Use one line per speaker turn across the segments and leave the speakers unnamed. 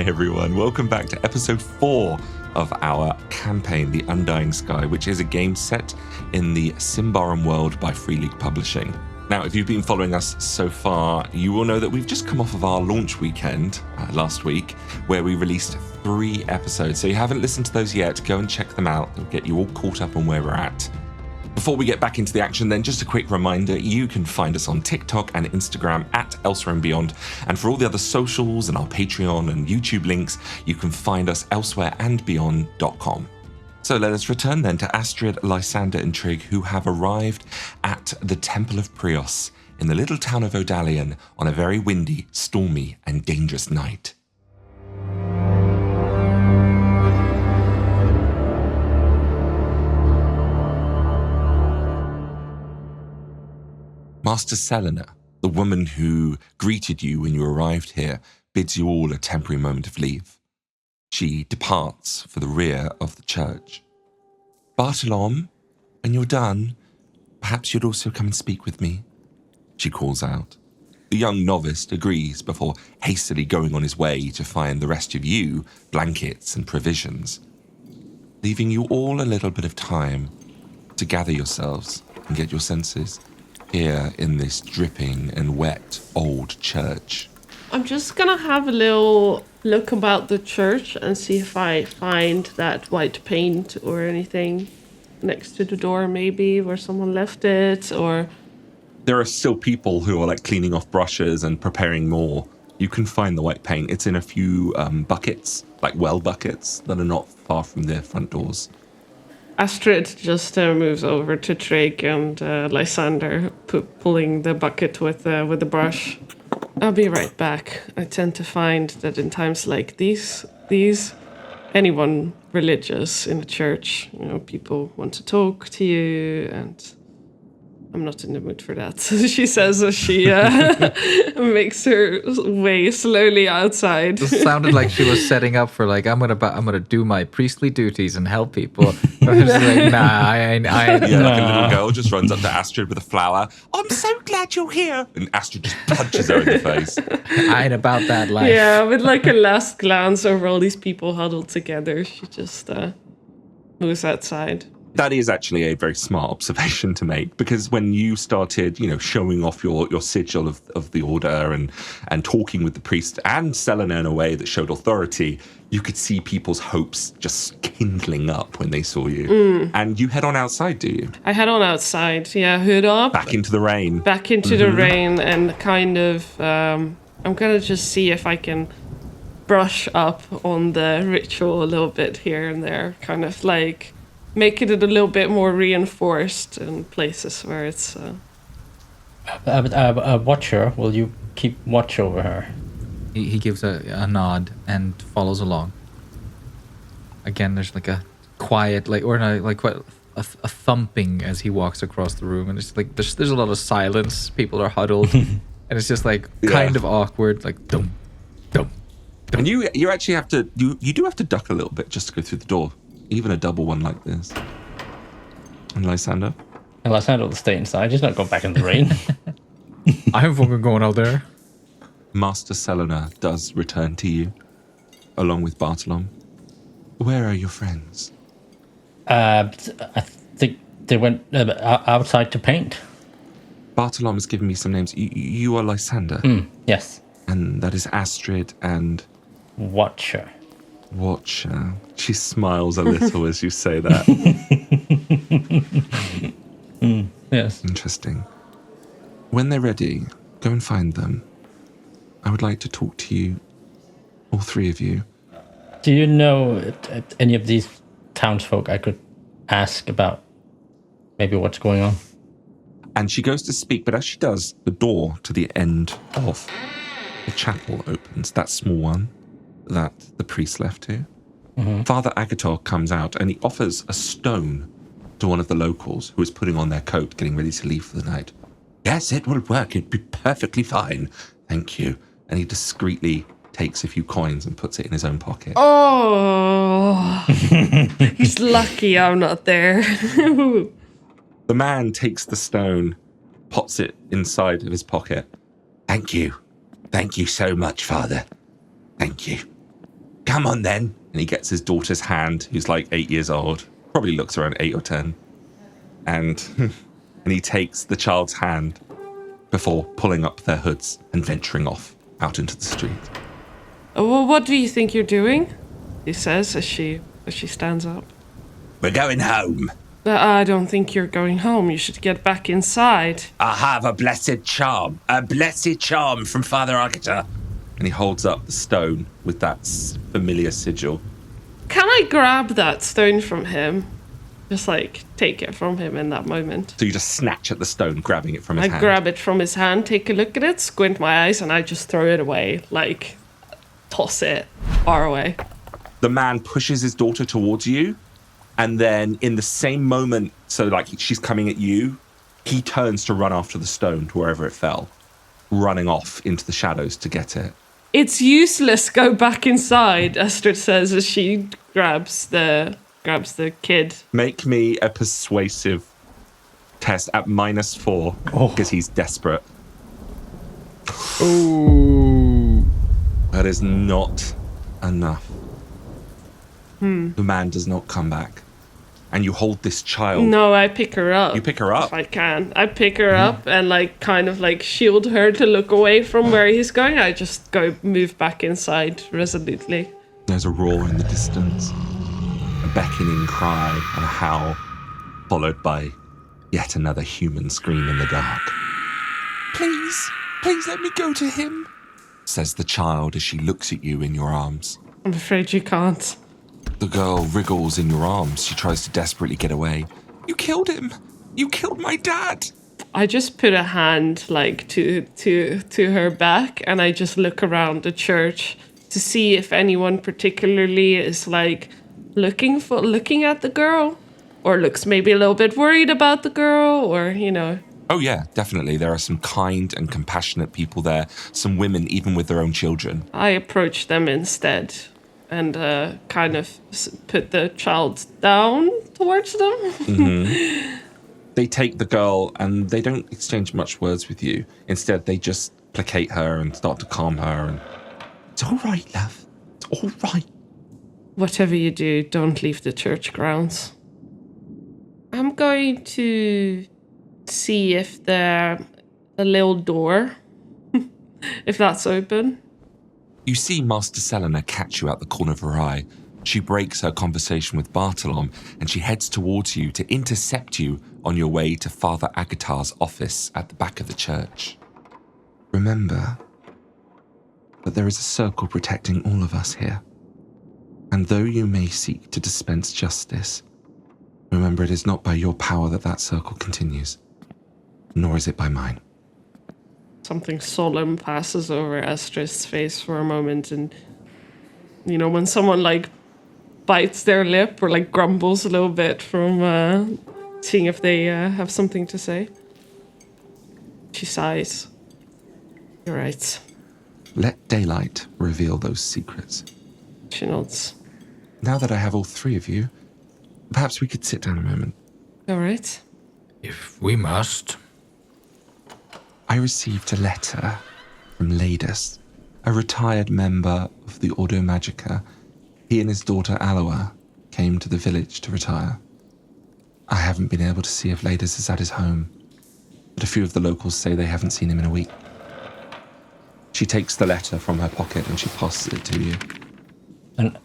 Hi everyone, welcome back to episode 4 of our campaign, The Undying Sky, which is a game set in the Symbaroum world by Free League Publishing. Now, if you've been following us so far, you will know that we've just come off of our launch weekend last week, where we released 3 episodes. So if you haven't listened to those yet, go and check them out. It'll get you all caught up on where we're at. Before we get back into the action, then, just a quick reminder, you can find us on TikTok and Instagram at Elsewhere and Beyond. And for all the other socials and our Patreon and YouTube links, you can find us elsewhereandbeyond.com. So let us return then to Astrid, Lysander and Trig, who have arrived at the Temple of Prios in the little town of Odalian on a very windy, stormy and dangerous night. Master Selena, the woman who greeted you when you arrived here, bids you all a temporary moment of leave. She departs for the rear of the church. Bartolom, when you're done, perhaps you'd also come and speak with me, she calls out. The young novice agrees before hastily going on his way to find the rest of you blankets and provisions, leaving you all a little bit of time to gather yourselves and get your senses here in this dripping and wet old church.
I'm just gonna have a little look about the church and see if I find that white paint or anything next to the door, maybe where someone left it, or...
There are still people who are like cleaning off brushes and preparing more. You can find the white paint. It's in a few buckets, like well buckets, that are not far from their front doors.
Astrid just moves over to Trig and Lysander, pulling the bucket with the brush. I'll be right back. I tend to find that in times like these, anyone religious in the church, people want to talk to you, and I'm not in the mood for that. She says as she makes her way slowly outside.
It sounded like she was setting up for I'm gonna do my priestly duties and help people. But she's like, nah, I ain't.
Yeah, like a little girl just runs up to Astrid with a flower. I'm so glad you're here. And Astrid just punches her in the face.
I ain't about that life.
Yeah, with like a last glance over all these people huddled together, she just moves outside.
That is actually a very smart observation to make, because when you started, showing off your sigil of the order and talking with the priest and Selena in a way that showed authority, you could see people's hopes just kindling up when they saw you. And you head on outside, do you?
I head on outside, yeah, hood up.
Back into the rain.
Back into the rain, and kind of, I'm going to just see if I can brush up on the ritual a little bit here and there, kind of like... make it a little bit more reinforced in places where it's...
Watcher, will you keep watch over her?
He gives a nod and follows along. Again, there's like a quiet, a thumping as he walks across the room, and it's like there's a lot of silence. People are huddled, and it's just kind of awkward, like dum, dum, dum.
And you actually have to you do have to duck a little bit just to go through the door. Even a double one like this. And Lysander?
And Lysander will stay inside. He's not going back in the rain.
I'm fucking going out there.
Master Selena does return to you, along with Bartolom. Where are your friends?
I think they went outside to paint.
Bartolom has given me some names. You are Lysander?
Yes.
And that is Astrid and...
Watcher.
Watcher. She smiles a little as you say that.
Yes.
Interesting. When they're ready, go and find them. I would like to talk to you, all 3 of you.
Do you know any of these townsfolk I could ask about maybe what's going on?
And she goes to speak, but as she does, the door to the end of the chapel opens, that small one that the priest left here. Father Agator comes out and he offers a stone to one of the locals who is putting on their coat, getting ready to leave for the night. Yes, it will work. It'd be perfectly fine. Thank you. And he discreetly takes a few coins and puts it in his own pocket.
Oh, he's lucky I'm not there.
The man takes the stone, pots it inside of his pocket. Thank you. Thank you so much, Father. Thank you. Come on then. And he gets his daughter's hand, who's like 8 years old, probably looks around 8 or 10. And he takes the child's hand before pulling up their hoods and venturing off out into the street.
Well, what do you think you're doing? He says as she stands up.
We're going home.
I don't think you're going home. You should get back inside.
I have a blessed charm from Father Agata. And he holds up the stone with that familiar sigil.
Can I grab that stone from him? Just like take it from him in that moment.
So you just snatch at the stone, grabbing it from his hand.
I grab it from his hand, take a look at it, squint my eyes, and I just throw it away. Like, toss it far away.
The man pushes his daughter towards you, and then in the same moment, so like she's coming at you, he turns to run after the stone to wherever it fell, running off into the shadows to get it.
It's useless, go back inside, Astrid says as she grabs the kid.
Make me a persuasive test at -4, because he's desperate.
Ooh.
That is not enough. The man does not come back. And you hold this child.
No, I pick her up.
You pick her up?
If I can. I pick her up and like kind of like shield her to look away from where he's going. I just move back inside resolutely.
There's a roar in the distance, a beckoning cry and a howl, followed by yet another human scream in the dark. Please let me go to him, says the child as she looks at you in your arms.
I'm afraid you can't.
The girl wriggles in your arms. She tries to desperately get away. You killed him. You killed my dad.
I just put a hand like to her back and I just look around the church to see if anyone particularly is like looking at the girl or looks maybe a little bit worried about the girl or, you know.
Oh yeah, definitely. There are some kind and compassionate people there. Some women, even with their own children.
I approach them instead. And kind of put the child down towards them.
Mm-hmm. They take the girl and they don't exchange much words with you. Instead, they just placate her and start to calm her. And it's all right, love. It's all right.
Whatever you do, don't leave the church grounds. I'm going to see if there's a little door, if that's open.
You see Master Selena catch you at the corner of her eye. She breaks her conversation with Bartolom and she heads towards you to intercept you on your way to Father Agatar's office at the back of the church. Remember that there is a circle protecting all of us here. And though you may seek to dispense justice, remember it is not by your power that circle continues, nor is it by mine.
Something solemn passes over Astrid's face for a moment, and you know when someone like bites their lip or like grumbles a little bit from seeing if they have something to say. She sighs. You're right.
Let daylight reveal those secrets.
She nods.
Now that I have all three of you, perhaps we could sit down a moment.
All right.
If we must.
I received a letter from Ladus, a retired member of the Ordo Magica. He and his daughter Aloa came to the village to retire. I haven't been able to see if Ladus is at his home, but a few of the locals say they haven't seen him in a week. She takes the letter from her pocket and she passes it to you.
And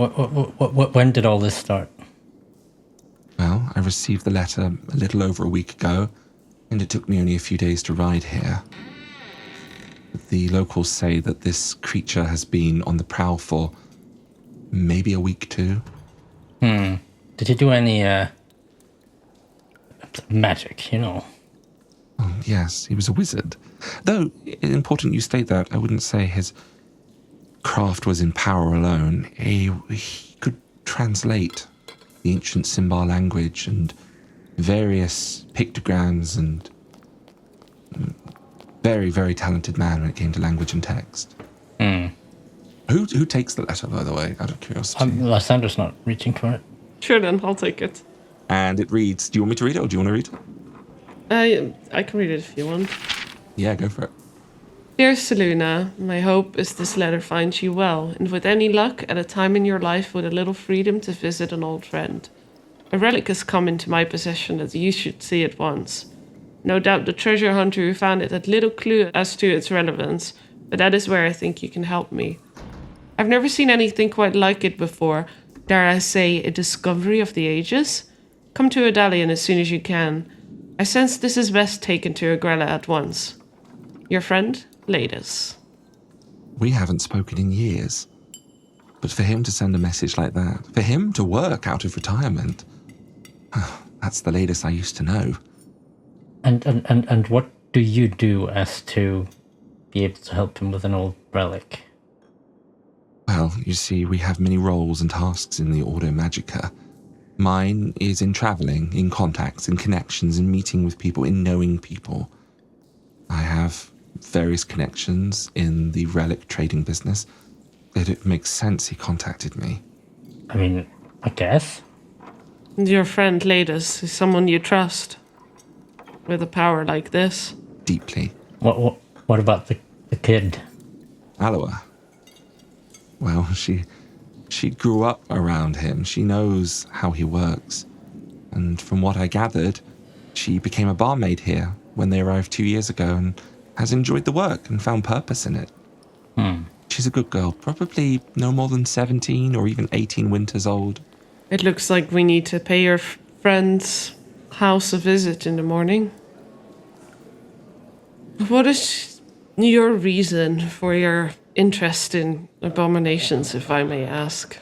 when did all this start?
Well, I received the letter a little over a week ago, and it took me only a few days to ride here. But the locals say that this creature has been on the prowl for maybe a week too.
Did you do any magic, you know?
Oh, yes, he was a wizard. Though, important you state that, I wouldn't say his craft was in power alone. He could translate the ancient Symbar language and various pictograms, and very, very talented man when it came to language and text. Who takes the letter, by the way, out of curiosity?
Lysander's not reaching for it.
Sure then, I'll take it.
And it reads, do you want me to read it, or do you want to read it?
I can read it if you want.
Yeah, go for it.
Dear Seluna, my hope is this letter finds you well, and with any luck, at a time in your life with a little freedom to visit an old friend. A relic has come into my possession that you should see at once. No doubt the treasure hunter who found it had little clue as to its relevance, but that is where I think you can help me. I've never seen anything quite like it before, dare I say, a discovery of the ages? Come to Odalian as soon as you can. I sense this is best taken to Agrella at once. Your friend, Ladus.
We haven't spoken in years. But for him to send a message like that, for him to work out of retirement, that's the latest I used to know.
And what do you do as to be able to help him with an old relic?
Well, you see, we have many roles and tasks in the Ordo Magica. Mine is in traveling, in contacts, in connections, in meeting with people, in knowing people. I have various connections in the relic trading business. It makes sense he contacted me.
I mean, I guess.
And your friend Ladus is someone you trust. With a power like this.
Deeply.
What about the kid?
Aloha. Well, she grew up around him. She knows how he works. And from what I gathered, she became a barmaid here when they arrived 2 years ago and has enjoyed the work and found purpose in it. She's a good girl, probably no more than 17 or even 18 winters old.
It looks like we need to pay your friend's house a visit in the morning. What is your reason for your interest in abominations, if I may ask?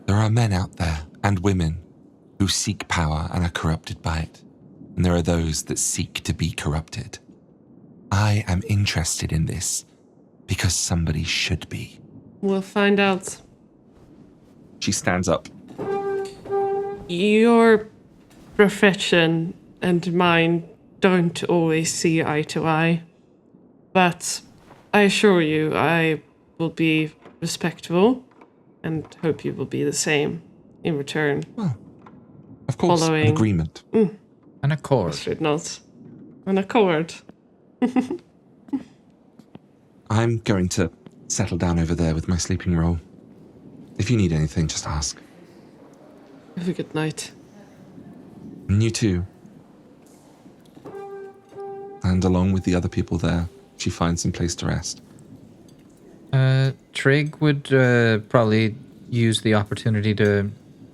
There are men out there, and women, who seek power and are corrupted by it. And there are those that seek to be corrupted. I am interested in this because somebody should be.
We'll find out.
She stands up.
Your profession and mine don't always see eye to eye. But I assure you, I will be respectful and hope you will be the same in return.
Well, of course,
Following.
an agreement.
An accord.
Mustard nods. An accord.
I'm going to settle down over there with my sleeping roll. If you need anything, just ask.
Have a good night.
And you too. And along with the other people there, she finds some place to rest.
Trig would probably use the opportunity to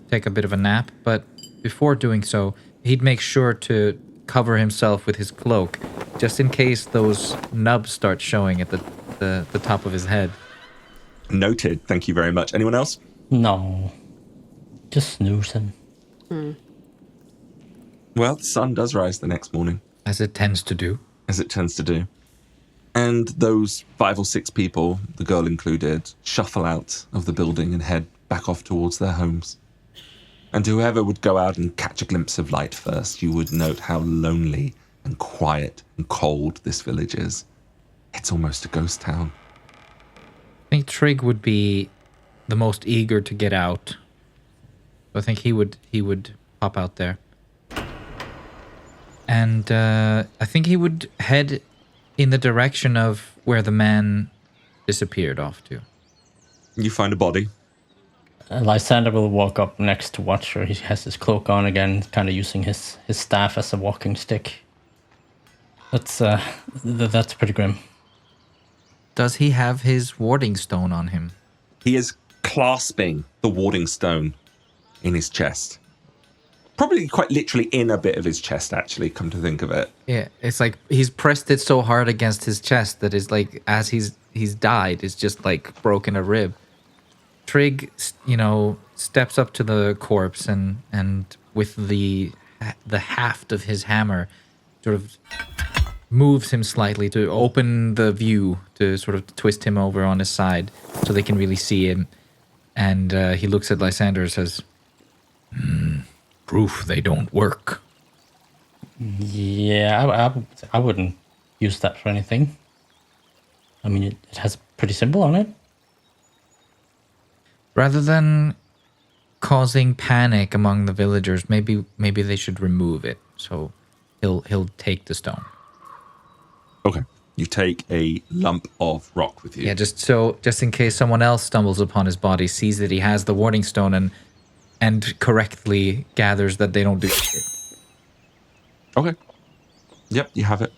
take a bit of a nap, but before doing so, he'd make sure to cover himself with his cloak, just in case those nubs start showing at the top of his head.
Noted. Thank you very much. Anyone else?
No. Just snoozing.
Well, the sun does rise the next morning.
As it tends to do.
As it tends to do. And those 5 or 6 people, the girl included, shuffle out of the building and head back off towards their homes. And whoever would go out and catch a glimpse of light first, you would note how lonely and quiet and cold this village is. It's almost a ghost town.
I think Trig would be the most eager to get out. I think he would pop out there. And I think he would head in the direction of where the man disappeared off to.
You find a body.
Lysander will walk up next to watch her. He has his cloak on again, kind of using his staff as a walking stick. That's pretty grim.
Does he have his warding stone on him?
He is clasping the warding stone in his chest. Probably quite literally in a bit of his chest, actually, come to think of it.
Yeah, it's like he's pressed it so hard against his chest that it's like as he's died, it's just like broken a rib. Trig, steps up to the corpse and with the haft of his hammer sort of moves him slightly to open the view, to sort of twist him over on his side so they can really see him. And he looks at Lysander and says, proof they don't work.
Yeah, I wouldn't use that for anything. I mean, it has a pretty symbol on it.
Rather than causing panic among the villagers, maybe they should remove it. So he'll take the stone.
Okay. You take a lump of rock with you.
Yeah, just in case someone else stumbles upon his body, sees that he has the warning stone, and correctly gathers that they don't do shit.
Okay. Yep, you have it.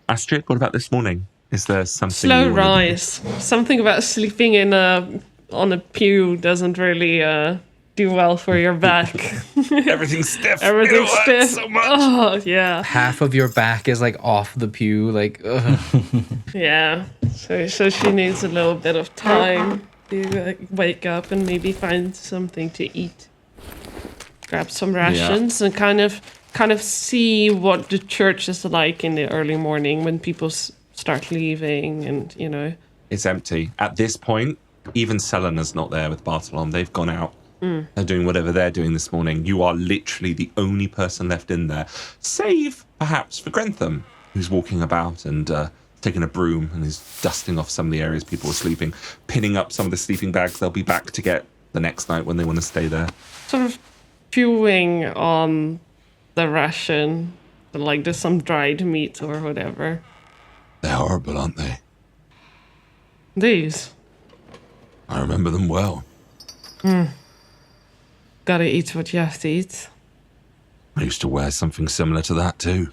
Astrid, what about this morning? Is there something
Slow
you wanna do?
rise. Something about sleeping on a pew doesn't really do well for your back.
Everything's stiff.
Everything's
It hurts
stiff.
so much.
Oh yeah,
Half of your back is like off the pew, like, ugh.
yeah. So she needs a little bit of time to wake up and maybe find something to eat. Grab some rations and kind of see what the church is like in the early morning when people start leaving, and
It's empty. At this point, even Selena's not there with Bartolom. They've gone out. They're doing whatever they're doing this morning. You are literally the only person left in there, save perhaps for Grentham, who's walking about and taking a broom and is dusting off some of the areas people are sleeping, pinning up some of the sleeping bags they'll be back to get the next night when they want to stay there.
sort of chewing on the ration, like there's some dried meat or whatever.
They're horrible, aren't they?
These.
I remember them well.
Gotta eat what you have to eat.
I used to wear something similar to that too.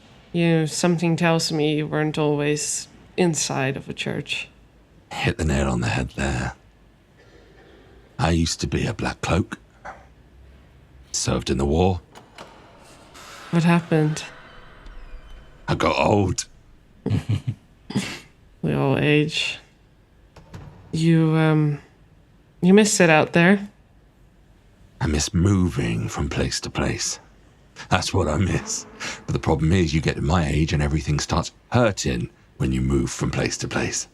Something tells me you weren't always inside of a church.
Hit the nail on the head there. I used to be a black cloak. Served in the war.
What happened?
I got old.
We all age. You miss it out there.
I miss moving from place to place. That's what I miss. But the problem is you get to my age and everything starts hurting when you move from place to place.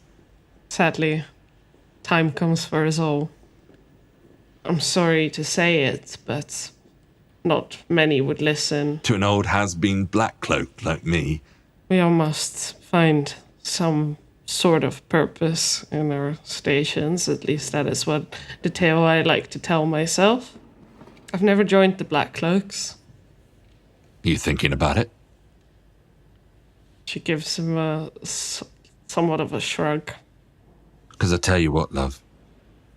Sadly, time comes for us all. I'm sorry to say it, but not many would listen.
To an old has-been black cloak like me.
We all must find some sort of purpose in our stations. At least that is what the tale I like to tell myself. I've never joined the Black Cloaks.
You thinking about it?
She gives him somewhat of a shrug.
Because I tell you what, love.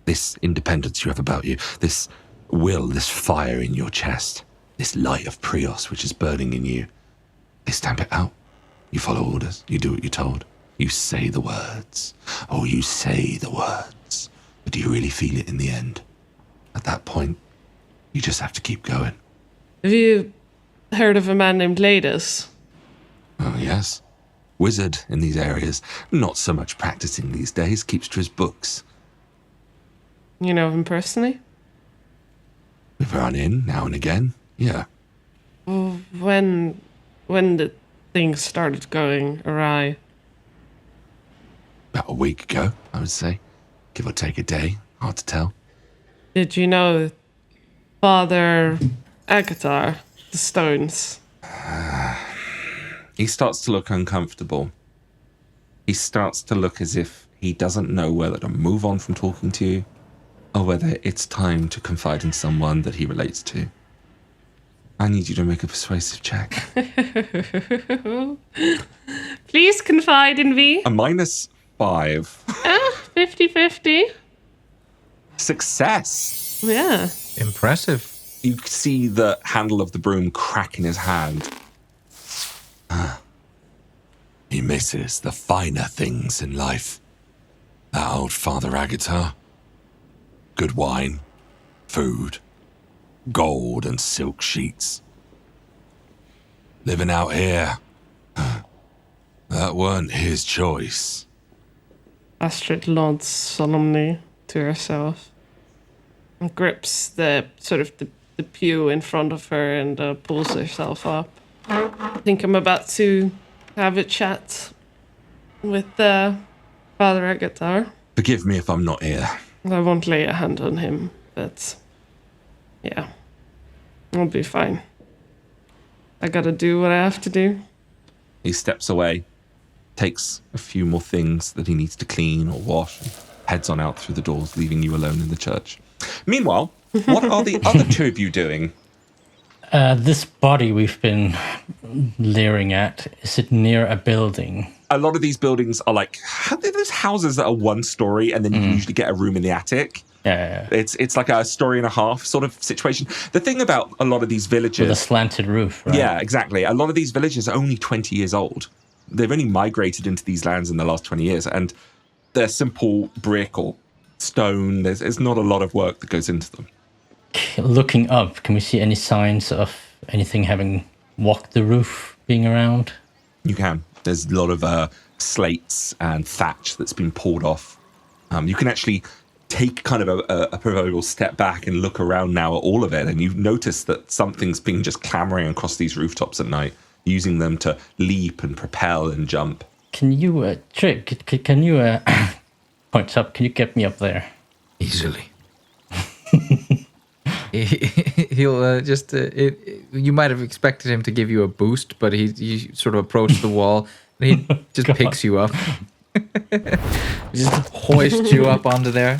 This independence you have about you, this will, this fire in your chest, this light of Prios which is burning in you, they stamp it out. You follow orders. You do what you're told. You say the words. Oh, you say the words. But do you really feel it in the end? At that point, you just have to keep going.
Have you heard of a man named Ladus?
Oh, yes. Wizard in these areas. Not so much practicing these days. Keeps to his books.
You know him personally?
We've run in now and again. Yeah.
When did things started going awry?
About a week ago, I would say. Give or take a day. Hard to tell.
Did you know Father Agatar, the Stones?
He starts to look uncomfortable. He starts to look as if he doesn't know whether to move on from talking to you or whether it's time to confide in someone that he relates to. I need you to make a persuasive check.
Please confide in me.
A -5.
50-50.
Success!
Yeah.
Impressive.
You see the handle of the broom crack in his hand. He misses the finer things in life. That old Father Agatar. Good wine, food, gold and silk sheets. Living out here, that weren't his choice.
Astrid nods solemnly to herself and grips the pew in front of her and pulls herself up. I think I'm about to have a chat with Father Agatar.
Forgive me if I'm not here.
I won't lay a hand on him, but yeah, I'll be fine. I gotta do what I have to do.
He steps away, takes a few more things that he needs to clean or wash, and heads on out through the doors, leaving you alone in the church. Meanwhile, what are the other two of you doing?
This body we've been leering at, is it near a building?
a lot of these buildings are like, there's houses that are one story and then you usually get a room in the attic.
Yeah.
It's like a story and a half sort of situation. The thing about a lot of these villages...
With a slanted roof, right?
Yeah, exactly. A lot of these villages are only 20 years old. They've only migrated into these lands in the last 20 years, and they're simple brick or stone. There's not a lot of work that goes into them.
Looking up, can we see any signs of anything having walked the roof, being around?
You can. There's a lot of slates and thatch that's been pulled off. You can actually take kind of a proverbial step back and look around now at all of it, and you notice that something's been just clambering across these rooftops at night, using them to leap and propel and jump.
Can you, Trick, can you, points up, can you get me up there?
Easily. He'll you might have expected him to give you a boost, but he sort of approached the wall and he just picks you up. Just hoists you up onto there.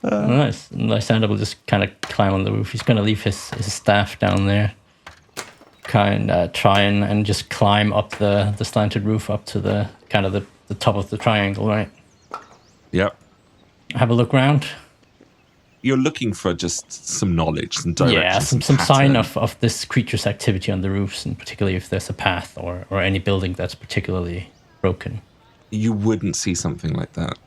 Nice. Lysander will just kind of climb on the roof. He's going to leave his staff down there. Try and just climb up the slanted roof up to the kind of the top of the triangle, right?
Yep.
Have a look around.
You're looking for just some knowledge, some direction.
Yeah, some sign of this creature's activity on the roofs, and particularly if there's a path or any building that's particularly broken.
You wouldn't see something like that.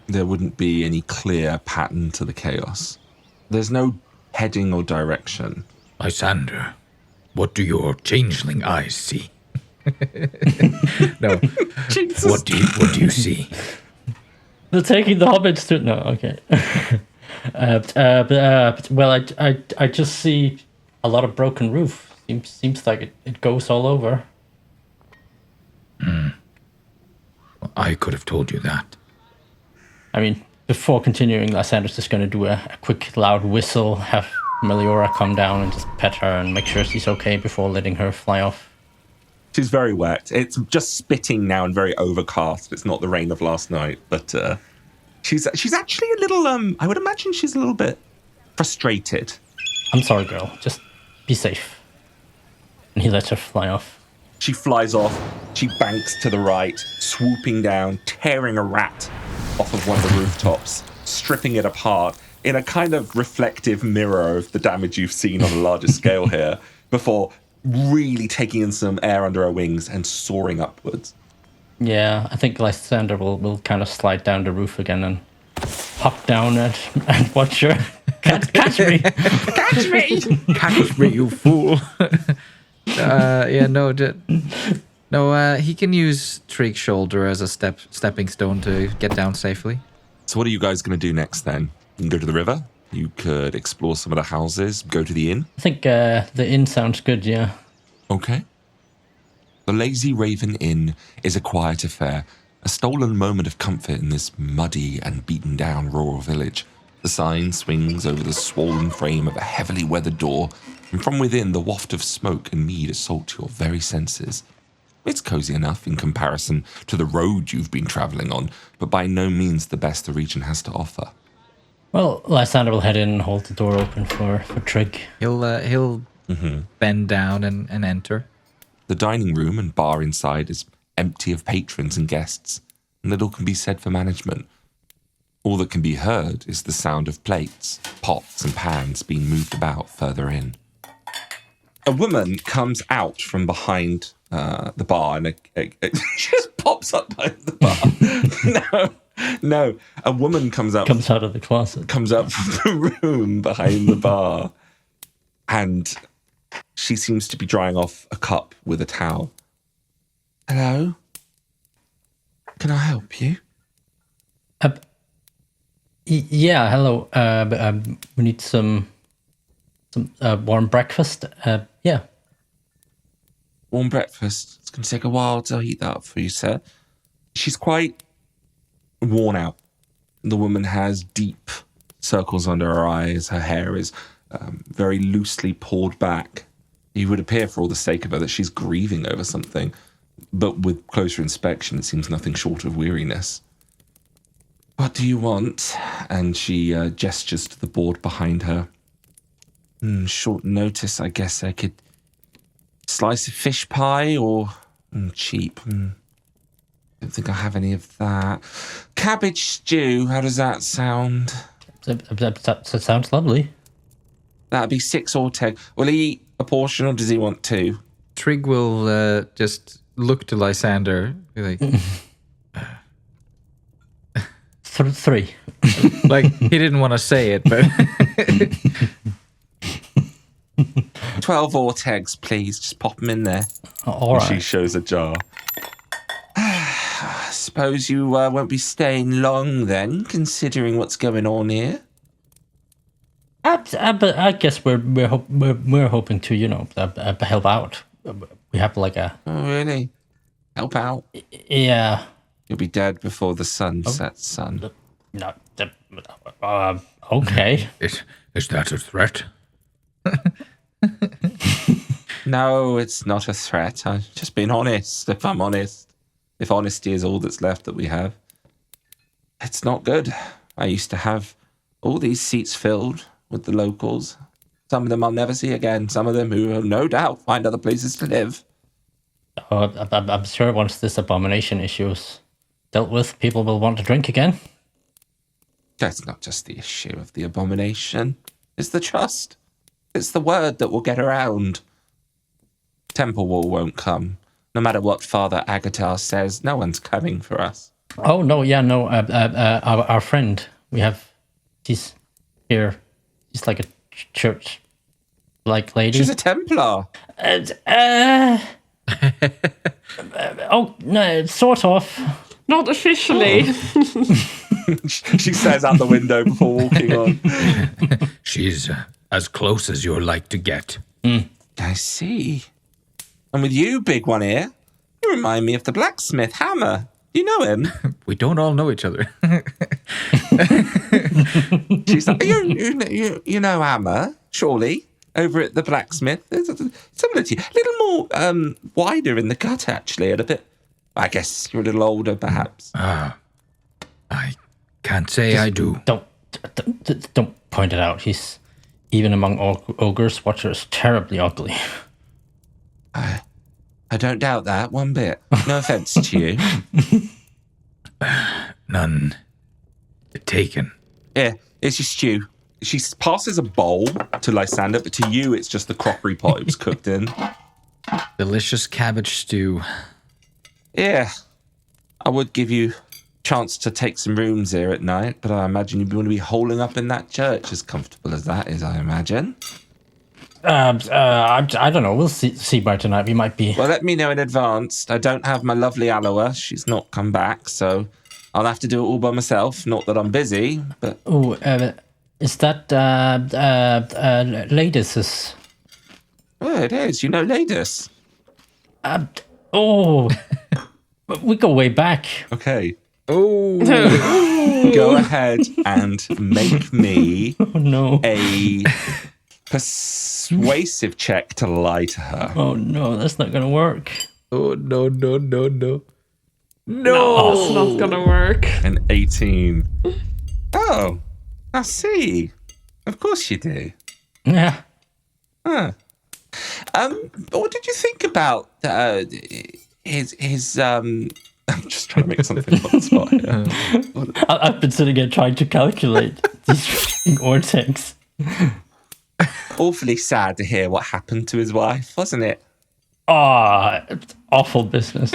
There wouldn't be any clear pattern to the chaos. There's no heading or direction.
Lysander, what do your changeling eyes see? No.
Jesus.
What do you see?
They're taking the hobbits to... No, okay. Well, I just see a lot of broken roof. Seems like it goes all over.
Well, I could have told you that.
I mean, before continuing, Lysander's just going to do a quick loud whistle, have Meliora come down and just pet her and make sure she's okay before letting her fly off.
She's very wet. It's just spitting now and very overcast. It's not the rain of last night, but she's actually a little, I would imagine she's a little bit frustrated.
I'm sorry, girl. Just be safe. And he lets her fly off.
She flies off. She banks to the right, swooping down, tearing a rat off of one of the rooftops, stripping it apart in a kind of reflective mirror of the damage you've seen on a larger scale here, before really taking in some air under her wings and soaring upwards.
Yeah, I think Lysander will kind of slide down the roof again and hop down and watch her. Catch me!
Catch me!
Catch me, you fool! He can use Trigg's shoulder as a stepping stone to get down safely.
So what are you guys going to do next then? You can go to the river. You could explore some of the houses, go to the inn.
I think the inn sounds good, yeah.
Okay. The Lazy Raven Inn is a quiet affair, a stolen moment of comfort in this muddy and beaten down rural village. The sign swings over the swollen frame of a heavily weathered door, and from within the waft of smoke and mead assault your very senses. It's cozy enough in comparison to the road you've been travelling on, but by no means the best the region has to offer.
Well, Lysander will head in and hold the door open for Trigg.
He'll bend down and enter.
The dining room and bar inside is empty of patrons and guests, and little can be said for management. All that can be heard is the sound of plates, pots and pans being moved about further in. A woman comes out from behind the bar and she just pops up behind the bar. No. A woman comes out
of the closet.
Comes out from the room behind the bar, and she seems to be drying off a cup with a towel. Hello? Can I help you?
Yeah, hello. We need some warm breakfast. Yeah.
Warm breakfast. It's going to take a while to heat that up for you, sir. She's quite worn out. The woman has deep circles under her eyes. Her hair is very loosely pulled back. It would appear, for all the sake of her, that she's grieving over something. But with closer inspection, it seems nothing short of weariness. What do you want? And she gestures to the board behind her. Short notice, I guess I could slice of fish pie or cheap. don't think I have any of that. Cabbage stew, how does that sound?
That sounds lovely.
That'd be 6 Orteg. Will he eat a portion or does he want 2?
Trig will just look to Lysander, be like,
3.
like he didn't want to say it, but
12 Ortegs, please. Just pop them in there.
All
She
right.
shows a jar. Suppose you won't be staying long then, considering what's going on here.
But I guess we're hoping to help out. We have like a
Oh, really? Help out.
yeah.
You'll be dead before the sun sets, son.
No, okay.
is that a threat?
No, it's not a threat. I'm just being honest, if I'm honest. If honesty is all that's left that we have. It's not good. I used to have all these seats filled with the locals. Some of them I'll never see again. Some of them who will no doubt find other places to live.
I'm sure once this abomination issue is dealt with, people will want to drink again.
That's not just the issue of the abomination. It's the trust. It's the word that will get around. Temple Wall won't come. No matter what Father Agatar says, no one's coming for us.
Oh no, yeah, no. Our friend, she's here. She's like a church-like lady.
She's a Templar.
Oh no, sort of.
Not officially.
She says out the window before walking on.
She's as close as you're like to get.
I see. And with you, big one here, you remind me of the blacksmith Hammer. You know him?
We don't all know each other.
She's like, you know Hammer, surely, over at the blacksmith. There's a similarity. A little more wider in the cut, actually, and a bit, I guess you're a little older, perhaps.
I can't say I do.
Don't point it out. He's even among ogres. Watcher is terribly ugly.
I don't doubt that one bit. No offense to you.
None taken.
Yeah, it's your stew. She passes a bowl to Lysander, but to you, it's just the crockery pot it was cooked in.
Delicious cabbage stew.
Yeah, I would give you a chance to take some rooms here at night, but I imagine you'd want to be holing up in that church, as comfortable as that is, I imagine.
I don't know. We'll see by tonight. We might be.
Well, let me know in advance. I don't have my lovely Aloha. She's not come back, so I'll have to do it all by myself. Not that I'm busy, but...
Oh, is that Ladis's?
Oh, it is. You know Ladis.
Oh, we go way back.
Okay.
Oh,
Go ahead and make me
Oh no.
a persuasive check to lie to her.
Oh no, that's not gonna work.
oh no.
It's not gonna work.
An 18. Oh, I see. Of course you do.
Yeah.
Huh. What did you think about his I'm just trying to make something on the spot here.
I've been sitting here trying to calculate these freaking Ortex.
Awfully sad to hear what happened to his wife, wasn't it?
It's awful business.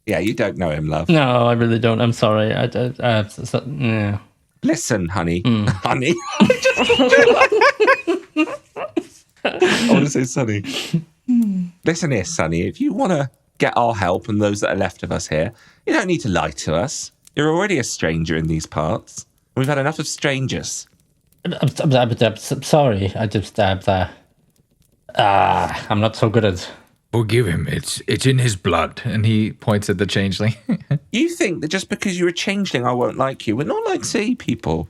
Yeah, you don't know him, love.
No, I really don't. I'm sorry. Yeah.
Listen, honey. Honey. I want to say Sonny. Listen here, Sonny. If you want to get our help and those that are left of us here, you don't need to lie to us. You're already a stranger in these parts. We've had enough of strangers.
I'm sorry. I just I'm not so good at.
Forgive him. It's in his blood.
and he points at the changeling.
You think that just because you're a changeling, I won't like you. We're not like sea people.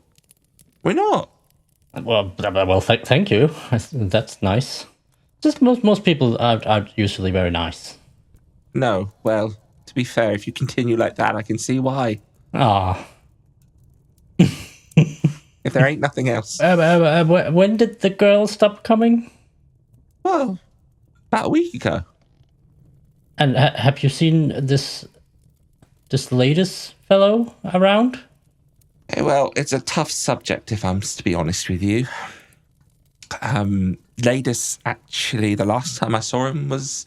We're not.
Well, thank you. That's nice. Just most people are usually very nice.
No, well, to be fair, if you continue like that, I can see why.
Ah.
If there ain't nothing else.
When did the girl stop coming?
Well, about a week ago.
And have you seen this this latest fellow around?
Well, it's a tough subject, if I'm to be honest with you. Ladis, actually, the last time I saw him was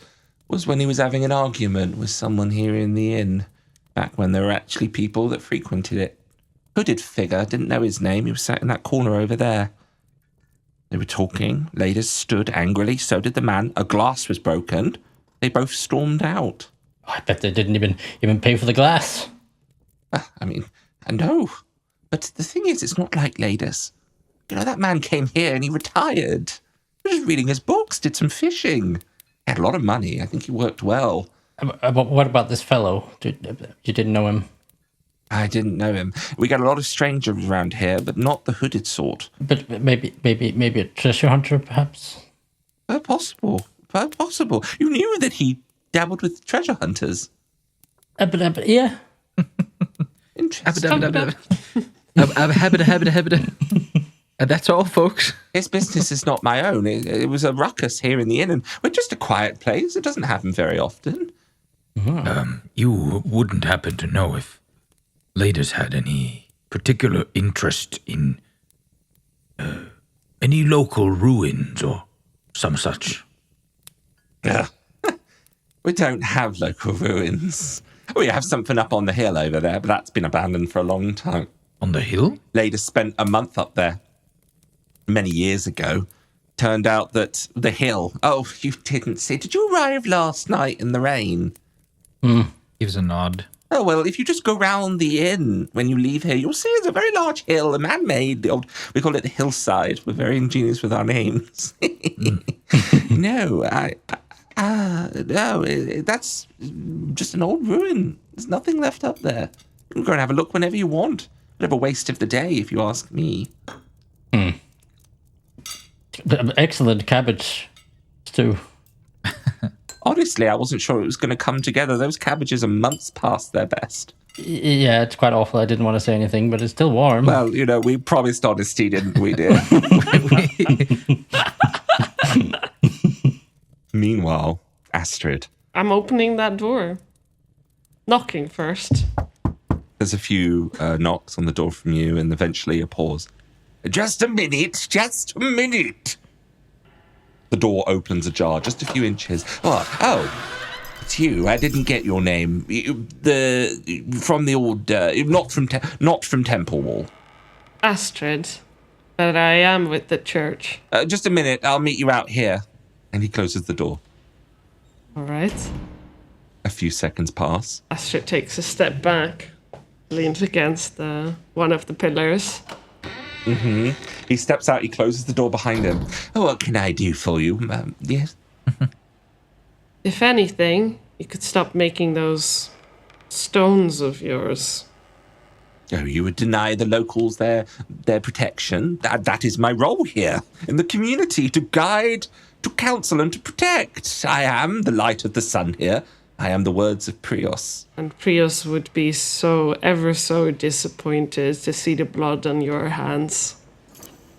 when he was having an argument with someone here in the inn, back when there were actually people that frequented it. Hooded figure, didn't know his name, he was sat in that corner over there. They were talking, Ladis stood angrily, so did the man, a glass was broken. They both stormed out.
Oh, I bet they didn't even pay for the glass.
I mean, I know. But the thing is, it's not like Ladis. You know, that man came here and he retired. He was just reading his books, did some fishing. He had a lot of money. I think he worked well.
What about this fellow? You didn't know him?
I didn't know him. We get a lot of strangers around here, but not the hooded sort.
But maybe a treasure hunter, perhaps?
Possible. Possible. You knew that he dabbled with treasure hunters.
Yeah.
Interesting.
That's all, folks.
His business is not my own. It was a ruckus here in the inn, and we're just a quiet place. It doesn't happen very often.
You wouldn't happen to know if Ladis had any particular interest in any local ruins or some such?
We don't have local ruins. We have something up on the hill over there, but that's been abandoned for a long time.
On the hill?
Ladis spent a month up there many years ago. Turned out that the hill... Oh, you didn't see. Did you arrive last night in the rain?
Gives a nod.
Oh, well, if you just go round the inn when you leave here, you'll see it's a very large hill, a man-made. We call it the hillside. We're very ingenious with our names. No, that's just an old ruin. There's nothing left up there. You can go and have a look whenever you want. Bit of a waste of the day, if you ask me.
Excellent cabbage stew.
Honestly, I wasn't sure it was going to come together. Those cabbages are months past their best.
Yeah, it's quite awful. I didn't want to say anything, but it's still warm.
Well, you know, we promised honesty, didn't we, dear? Meanwhile, Astrid.
I'm opening that door. Knocking first.
There's a few knocks on the door from you, and eventually a pause. Just a minute. The door opens ajar, just a few inches. Oh, it's you. I didn't get your name. From the old, not from Temple Wall.
Astrid. But I am with the church.
Just a minute. I'll meet you out here. And he closes the door.
All right.
A few seconds pass.
Astrid takes a step back, leans against one of the pillars.
He steps out. He closes the door behind him. Oh, what can I do for you? Yes?
If anything, you could stop making those stones of yours.
Oh, you would deny the locals their protection? That is my role here in the community, to guide, to counsel, and to protect. I am the light of the sun here. I am the words of Prios.
And Prios would be ever so disappointed to see the blood on your hands.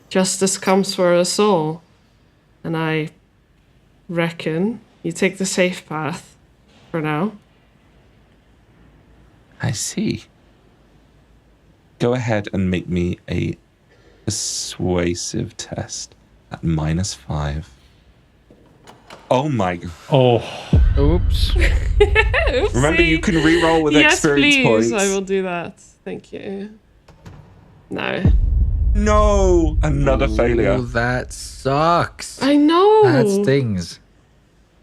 Justice comes for us all. And I reckon you take the safe path for now.
I see. Go ahead and make me a persuasive test at -5. Oh my god.
Oh.
Oops.
Remember, you can re-roll with experience points.
Yes, please. I will do that. Thank you. No.
No! Another
Ooh,
failure.
That sucks.
I know.
That stings.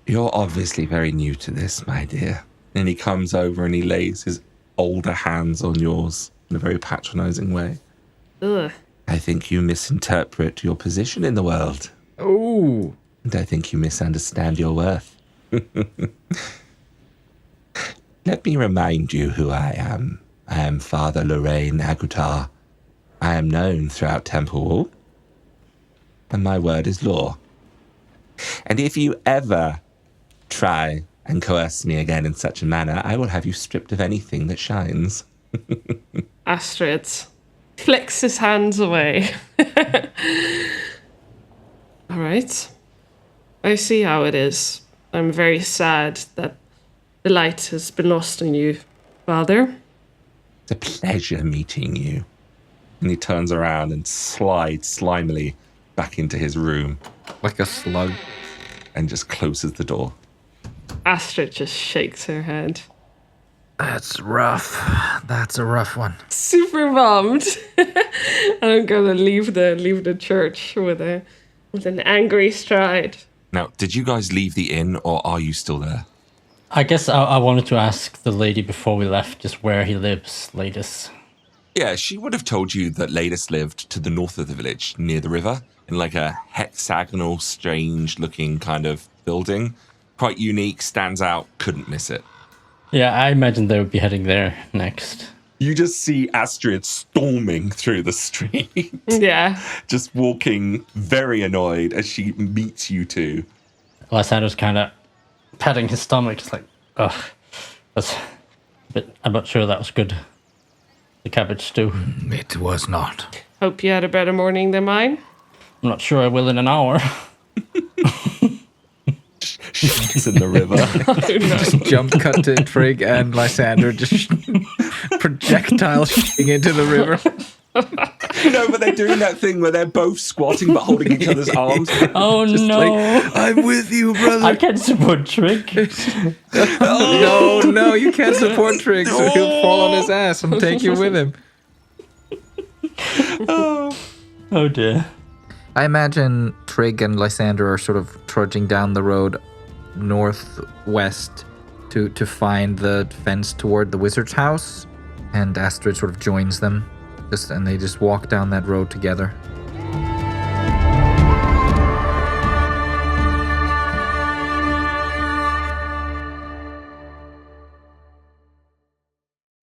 You're obviously very new to this, my dear. And he comes over and he lays his older hands on yours in a very patronizing way.
Ugh.
I think you misinterpret your position in the world.
Ooh.
And I think you misunderstand your worth. Let me remind you who I am. I am Father Lorraine Agutar. I am known throughout Temple Wall. And my word is law. And if you ever try and coerce me again in such a manner, I will have you stripped of anything that shines.
Astrid flicks his hands away. All right. I see how it is. I'm very sad that the light has been lost on you. Father?
It's a pleasure meeting you. And he turns around and slides slimily back into his room
Like a slug.
and just closes the door.
Astrid just shakes her head.
That's rough. That's a rough one.
Super bummed. I'm gonna leave the church with an angry stride.
Now, did you guys leave the inn or are you still there?
I guess I wanted to ask the lady before we left just where he lives, Ladis.
Yeah, she would have told you that Ladis lived to the north of the village, near the river, in like a hexagonal, strange-looking kind of building. Quite unique, stands out, couldn't miss it.
Yeah, I imagine they would be heading there next.
You just see Astrid storming through the street,
Yeah.
just walking very annoyed as she meets you two.
Lysander's kind of patting his stomach, just like, ugh, that's a bit, I'm not sure that was good. The cabbage stew.
It was not.
Hope you had a better morning than mine.
I'm not sure I will in an hour.
She's in the river.
Just jump cut to Trig and Lysander just projectile shooting into the river.
No, but they're doing that thing where they're both squatting but holding each other's arms.
Oh no!
Like, I'm with you, brother.
I can support Trick.
No, you can't support Trig, so he'll fall on his ass and take you with him.
Oh dear.
I imagine Trig and Lysander are sort of trudging down the road northwest to find the fence toward the wizard's house, and Astrid sort of joins them, and they just walk down that road together.